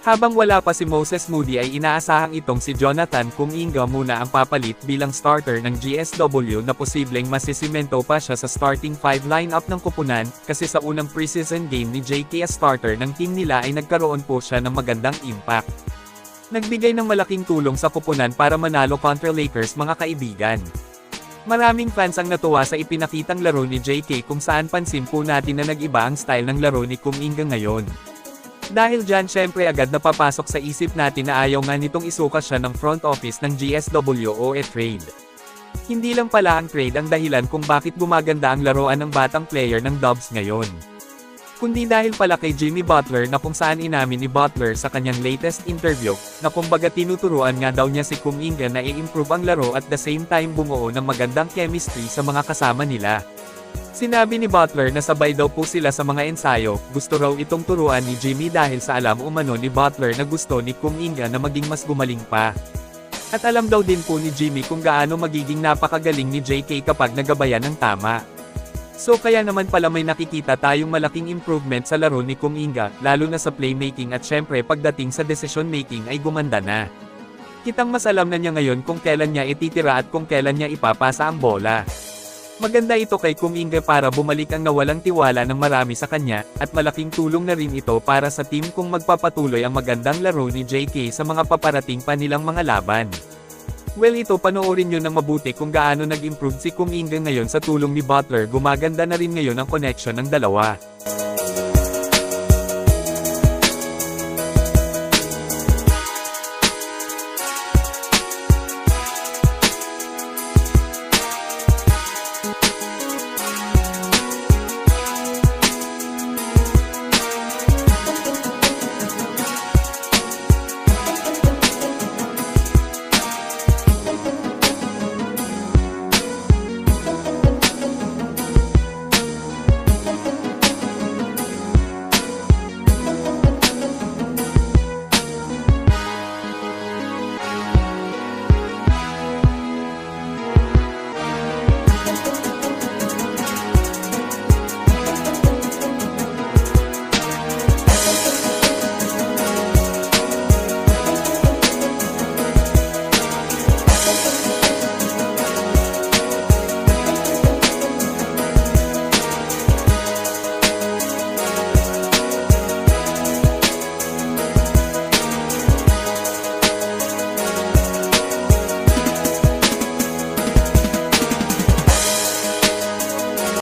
Habang wala pa si Moses Moody ay inaasahang itong si Jonathan Kuminga muna ang papalit bilang starter ng GSW na posibleng masisimento pa siya sa starting 5 lineup ng koponan, kasi sa unang preseason game ni JK as starter ng team nila ay nagkaroon po siya ng magandang impact. Nagbigay ng malaking tulong sa koponan para manalo kontra Lakers, mga kaibigan. Maraming fans ang natuwa sa ipinakitang laro ni JK, kung saan pansin po natin na nag-iba ang style ng laro ni Kuminga ngayon. Dahil dyan syempre agad napapasok sa isip natin na ayaw nga nitong isuka siya ng front office ng GSW o trade. Hindi lang pala ang trade ang dahilan kung bakit gumaganda ang laruan ng batang player ng Dubs ngayon, kundi dahil pala kay Jimmy Butler, na kung saan inamin ni Butler sa kanyang latest interview, na kumbaga tinuturuan nga daw niya si Kuminga na i-improve ang laro at the same time bumuo ng magandang chemistry sa mga kasama nila. Sinabi ni Butler na sabay daw po sila sa mga ensayo, gusto raw itong turuan ni Jimmy dahil sa alam umano ni Butler na gusto ni Kuminga na maging mas gumaling pa. At alam daw din po ni Jimmy kung gaano magiging napakagaling ni JK kapag nagabayan ng tama. So kaya naman pala may nakikita tayong malaking improvement sa laro ni Kuminga, lalo na sa playmaking at syempre pagdating sa decision making ay gumanda na. Kitang mas alam na niya ngayon kung kailan niya ititira at kung kailan niya ipapasa ang bola. Maganda ito kay Kuminga para bumalik ang nawalang tiwala ng marami sa kanya, at malaking tulong na rin ito para sa team kung magpapatuloy ang magandang laro ni JK sa mga paparating pa nilang mga laban. Well, ito panoorin nyo ng mabuti kung gaano nag-improve si Kuminga ngayon sa tulong ni Butler. Gumaganda na rin ngayon ang connection ng dalawa.